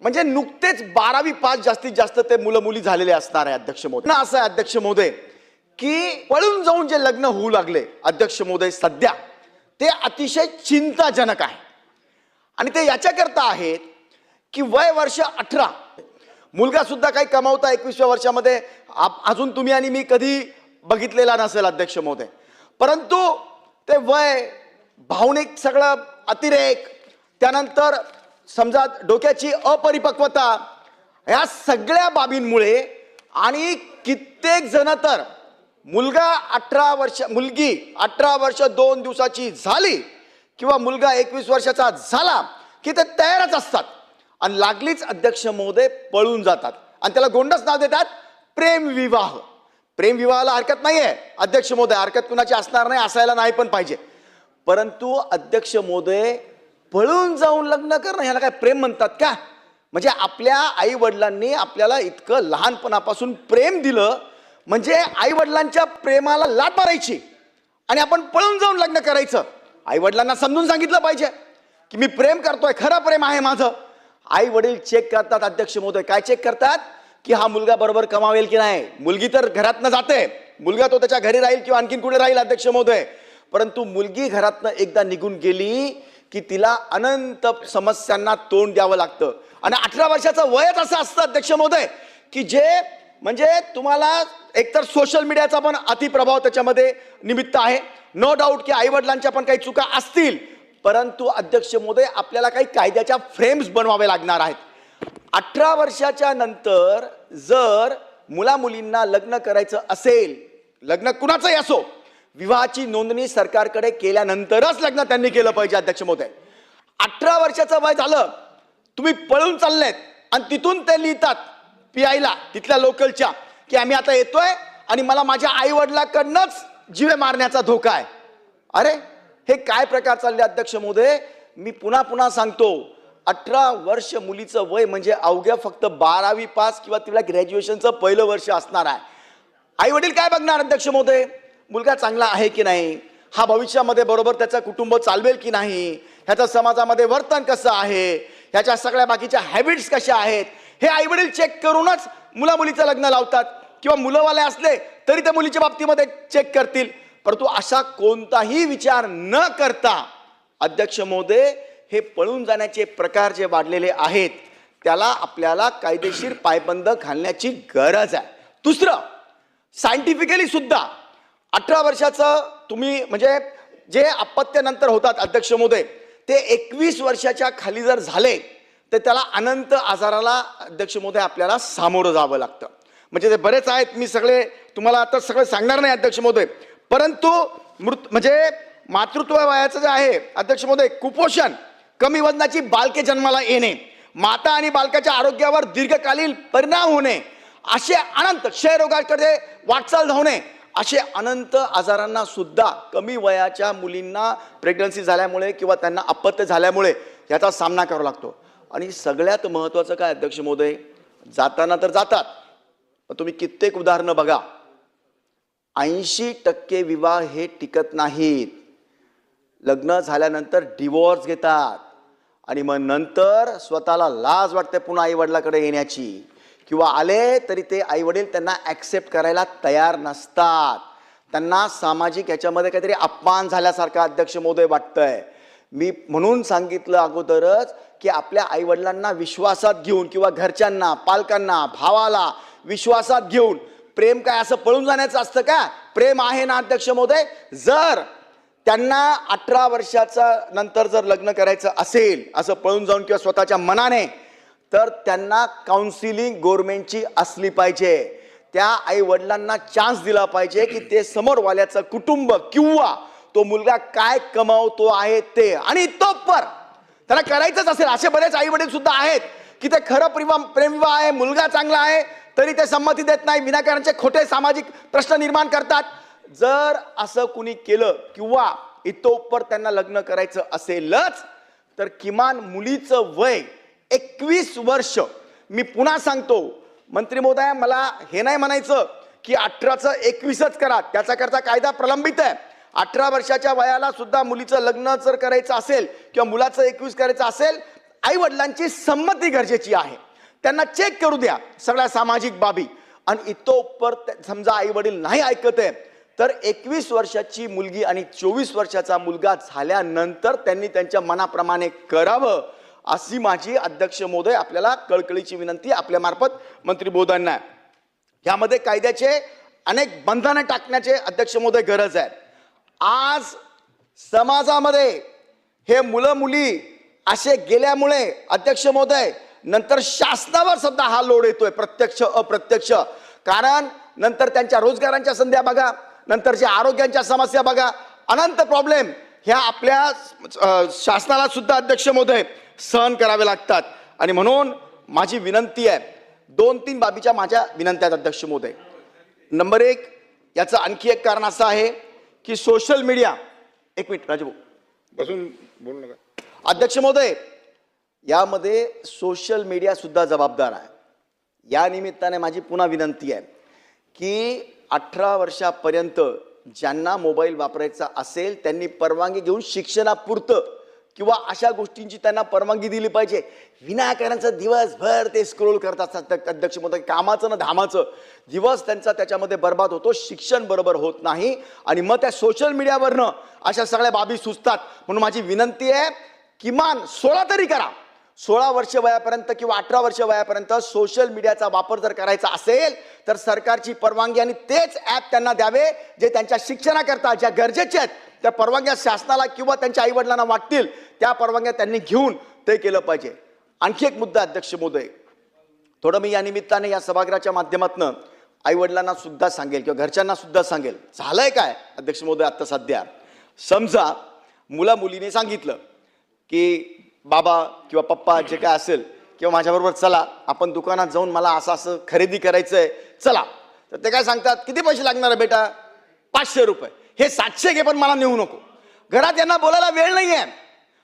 म्हणजे नुकतेच 12वी पास जास्तीत जास्त ते मुलं मुली झालेले असणार आहे अध्यक्ष महोदय. ना असं आहे अध्यक्ष महोदय की पळून जाऊन जे लग्न होऊ लागले अध्यक्ष महोदय सध्या ते अतिशय चिंताजनक आहे. आणि ते याच्याकरता आहेत की वय वर्ष 18, मुलगा सुद्धा काही कमावता 21व्या वर्षामध्ये अजून तुम्ही आणि मी कधी बघितलेला नसेल अध्यक्ष महोदय. परंतु ते वय, भावनिक सगळं अतिरेक, त्यानंतर समजा डोक्याची अपरिपक्वता, या सगळ्या बाबींमुळे आणि कित्येक जण तर मुलगी 18 वर्ष 2 दिवसाची झाली किंवा मुलगा 21 वर्षाचा झाला की ते तयारच असतात आणि लागलीच अध्यक्ष महोदय पळून जातात आणि त्याला गोंडच नाव देतात प्रेमविवाह. प्रेमविवाहाला हरकत नाही आहे अध्यक्ष महोदय, हरकत कुणाची असणार नाही, असायला नाही पण पाहिजे. परंतु अध्यक्ष महोदय पळून जाऊन लग्न करणं ह्याला काय प्रेम म्हणतात का? म्हणजे आपल्या आई वडिलांनी आपल्याला इतकं लहानपणापासून प्रेम दिलं, म्हणजे आई वडिलांच्या प्रेमाला लाट मारायची आणि आपण पळून जाऊन लग्न करायचं. आई वडिलांना समजून सांगितलं पाहिजे की मी प्रेम करतोय, खरं प्रेम आहे माझं. आई वडील चेक करतात अध्यक्ष महोदय. काय चेक करतात? की हा मुलगा बरोबर कमावेल की नाही. मुलगी तर घरातनं जाते, मुलगा तो त्याच्या घरी राहील किंवा आणखीन कुठे राहील अध्यक्ष महोदय. परंतु मुलगी घरातनं एकदा निघून गेली की तिला अनंत समस्यांना तोंड द्यावं लागतं. आणि 18 वर्षाचं वयच असं असतं अध्यक्ष महोदय की जे म्हणजे तुम्हाला एकतर सोशल मीडियाचा पण अतिप्रभाव त्याच्यामध्ये निमित्त आहे. नो डाऊट की आई वडिलांच्या पण काही चुका असतील, परंतु अध्यक्ष महोदय आपल्याला काही कायद्याच्या फ्रेम्स बनवावे लागणार आहेत. 18 वर्षाच्या नंतर जर मुला मुलींना लग्न करायचं असेल, लग्न कुणाचंही असो, विवाहाची नोंदणी सरकारकडे केल्यानंतरच लग्न त्यांनी केलं पाहिजे अध्यक्ष महोदय. 18 वर्षाचं वय झालं, तुम्ही पळून चाललेत आणि तिथून ते लिहितात PIला तिथल्या लोकलच्या की आम्ही आता येतोय आणि मला माझ्या आई वडिलांकडनंच जीवे मारण्याचा धोका आहे. अरे हे काय प्रकार चालले अध्यक्ष महोदय? मी पुन्हा पुन्हा सांगतो, 18 वर्ष मुलीचं वय म्हणजे अवघ्या फक्त 12वी पास किंवा तिला ग्रॅज्युएशनचं पहिलं वर्ष असणार आहे. आई वडील काय बघणार अध्यक्ष महोदय? मुलगा चांगला आहे की नाही, हा भविष्यामध्ये बरोबर त्याचं कुटुंब चालवेल की नाही, ह्याचं समाजामध्ये वर्तन कसं आहे, ह्याच्या सगळ्या बाकीच्या हॅबिट्स कशा आहेत, हे आई वडील चेक करूनच मुला मुलीचं लग्न लावतात. किंवा मुलंवाले असले तरी त्या मुलीच्या बाबतीमध्ये चेक करतील. परंतु असा कोणताही विचार न करता अध्यक्ष महोदय हे पळून जाण्याचे प्रकार जे वाढलेले आहेत त्याला आपल्याला कायदेशीर पायबंद घालण्याची गरज आहे. दुसरं, सायंटिफिकली सुद्धा 18 वर्षाचं तुम्ही म्हणजे जे अपत्यानंतर होतात अध्यक्ष महोदय ते 21 वर्षाच्या खाली जर झाले तर त्याला अनंत आजाराला अध्यक्ष महोदय आपल्याला सामोरं जावं लागतं. म्हणजे ते बरेच आहेत, मी सगळे तुम्हाला आता सगळं सांगणार नाही अध्यक्ष महोदय. परंतु म्हणजे मातृत्व वयाचं जे आहे अध्यक्ष महोदय, कुपोषण, कमी वजनाची बालके जन्माला येणे, माता आणि बालकाच्या आरोग्यावर दीर्घकालीन परिणाम होणे, असे अनंत क्षयरोगाकडे वाटचाल धावणे, असे अनंत आजारांना सुद्धा कमी वयाच्या मुलींना प्रेग्नन्सी झाल्यामुळे किंवा त्यांना अपत्य झाल्यामुळे याचा सामना करावा लागतो. आणि सगळ्यात महत्त्वाचं काय अध्यक्ष महोदय, जाताना तर जातात, पण तुम्ही कित्येक उदाहरणं बघा, 80% विवाह हे टिकत नाहीत. लग्न झाल्यानंतर डिवोर्स घेतात आणि मग नंतर स्वतःला लाज वाटते पुन्हा आई वडिलाकडे येण्याची, किंवा आले तरी ते आई वडील त्यांना ॲक्सेप्ट करायला तयार नसतात. त्यांना सामाजिक याच्यामध्ये काहीतरी अपमान झाल्यासारखं अध्यक्ष महोदय वाटतंय. मी म्हणून सांगितलं अगोदरच की आपल्या आई वडिलांना विश्वासात घेऊन किंवा घरच्यांना, पालकांना, भावाला विश्वासात घेऊन, प्रेम काय असं पळून जाण्याचं असतं का? प्रेम आहे ना अध्यक्ष महोदय. जर त्यांना 18 वर्षाचा नंतर जर लग्न करायचं असेल असं पळून जाऊन किंवा स्वतःच्या मनाने, तर त्यांना काउन्सिलिंग गव्हर्नमेंटची असली पाहिजे. त्या आई वडिलांना चान्स दिला पाहिजे की ते समोरवाल्याचं कुटुंब किंवा तो मुलगा काय कमावतो आहे ते, आणि तो पर त्याला करायचंच असेल. असे बरेच आई वडील सुद्धा आहेत की ते खरं प्रेमविवाह आहे, मुलगा चांगला आहे तरी ते संमती देत नाही, विनाकारणचे खोटे सामाजिक प्रश्न निर्माण करतात. जर असं कुणी केलं किंवा इतोपर त्यांना लग्न करायचं असेलच तर किमान मुलीचं वय 21 वर्ष. मी पुन्हा सांगतो मंत्री महोदय, मला हे नाही म्हणायचं की 18चं 21च करा, त्याच्याकरता कायदा प्रलंबित आहे. 18 वर्षाच्या वयाला सुद्धा मुलीचं लग्न जर करायचं असेल किंवा मुलाचं 21 करायचं असेल, आई वडिलांची संमती गरजेची आहे. त्यांना चेक करू द्या सगळ्या सामाजिक बाबी. आणि इतोपर समजा आई वडील नाही ऐकत आहे तर 21 वर्षाची मुलगी आणि 24 वर्षाचा मुलगा झाल्यानंतर त्यांनी त्यांच्या मनाप्रमाणे करावं, अशी माझी अध्यक्ष महोदय आपल्याला कळकळीची विनंती आपल्या मार्फत मंत्री महोदयांना. यामध्ये कायद्याचे अनेक बंधनं टाकण्याचे अध्यक्ष महोदय गरज आहे. आज समाजामध्ये हे मुलं मुली असे गेल्यामुळे अध्यक्ष महोदय नंतर शासनावर सुद्धा हा लोड येतोय, प्रत्यक्ष अप्रत्यक्ष. कारण नंतर त्यांच्या रोजगारांच्या संध्या बघा, नंतरच्या आरोग्याच्या समस्या बघा, अनंत प्रॉब्लेम ह्या आपल्या शासनाला सुद्धा अध्यक्ष महोदय सहन करावे लागतात. आणि म्हणून माझी विनंती आहे, 2-3 बाबीच्या माझ्या विनंत्या आहेत अध्यक्ष महोदय. नंबर 1, याचं आणखी एक कारण असं आहे की सोशल मीडिया. एक मिनिट राजू बसून बोलू नका. अध्यक्ष महोदय, यामध्ये सोशल मीडिया सुद्धा जबाबदार आहे. या निमित्ताने माझी पुन्हा विनंती आहे की 18 वर्षापर्यंत ज्यांना मोबाईल वापरायचा असेल त्यांनी परवानगी घेऊन शिक्षणापुरतं किंवा अशा गोष्टींची त्यांना परवानगी दिली पाहिजे. विनाकारांचं दिवसभर ते स्क्रोल करत असतात अध्यक्ष महोदय, कामाचं ना धामाचं दिवस त्यांचा त्याच्यामध्ये बर्बाद होतो, शिक्षण बरोबर होत नाही आणि मग त्या सोशल मीडियावरनं अशा सगळ्या बाबी सुचतात. म्हणून माझी विनंती आहे, किमान 16 तरी करा. 16 वर्ष वयापर्यंत किंवा 18 वर्ष वयापर्यंत सोशल मीडियाचा वापर जर करायचा असेल तर सरकारची परवानगी आणि तेच ॲप त्यांना द्यावे जे त्यांच्या शिक्षणाकरता ज्या गरजेचे आहेत. त्या परवानग्या शासनाला किंवा त्यांच्या आईवडिलांना वाटतील त्या परवानग्या त्यांनी घेऊन ते केलं पाहिजे. आणखी एक मुद्दा अध्यक्ष महोदय, थोडं मी या निमित्ताने या सभागृहाच्या माध्यमातून आईवडिलांना सुद्धा सांगेल किंवा घरच्यांना सुद्धा सांगेल. झालंय काय अध्यक्ष महोदय, आता सध्या समजा मुला मुलीने सांगितलं की बाबा किंवा पप्पा जे काय असेल किंवा माझ्याबरोबर चला आपण दुकानात जाऊन मला असं असं खरेदी करायचंय चला. तर ते काय सांगतात, किती पैसे लागणार आहे बेटा? 500 रुपये. हे 700 घे पण मला नेऊ नको. घरात यांना बोलायला वेळ नाही आहे.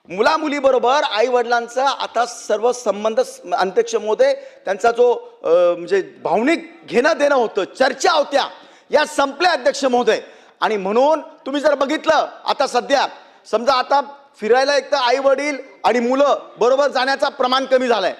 मुला मुलीबरोबर आई वडिलांचा आता सर्व संबंध अध्यक्ष महोदय त्यांचा जो म्हणजे भावनिक घेणं देणं होतं, चर्चा होत्या, या संपल्या अध्यक्ष महोदय. आणि म्हणून तुम्ही जर बघितलं आता सध्या समजा आता फिरायला एक तर आई वडील आणि मुलं बरोबर जाण्याचा प्रमाण कमी झालंय.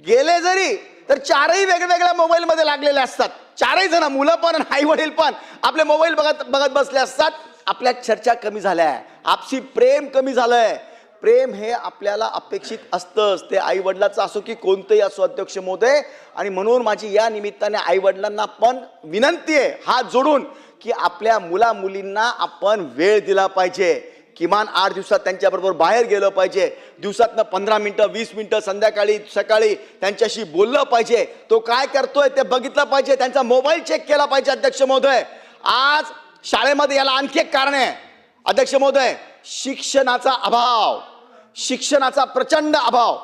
गेले जरी तर 4ही वेगवेगळ्या मोबाईलमध्ये लागलेले असतात. 4ही जण, मुलं पण आणि आई वडील पण आपले मोबाईल बघत बघत बसले असतात. आपल्या चर्चा कमी झाल्या, आपसी प्रेम कमी झालंय. प्रेम हे आपल्याला अपेक्षित असतंच, ते आई वडिलाचं असो की कोणतंही असो अध्यक्ष महोदय. आणि म्हणून माझी या निमित्ताने आई वडिलांना पण विनंती आहे हात जोडून की आपल्या मुला मुलींना आपण वेळ दिला पाहिजे. किमान 8 दिवसात त्यांच्याबरोबर बाहेर गेलं पाहिजे. दिवसातनं 15 मिनिटं 20 मिनिटं संध्याकाळी सकाळी त्यांच्याशी बोललं पाहिजे. तो काय करतोय ते बघितलं पाहिजे, त्यांचा मोबाईल चेक केला पाहिजे. अध्यक्ष महोदय, आज शाळेमध्ये याला आणखी एक कारण आहे अध्यक्ष महोदय, शिक्षणाचा अभाव, शिक्षणाचा प्रचंड अभाव.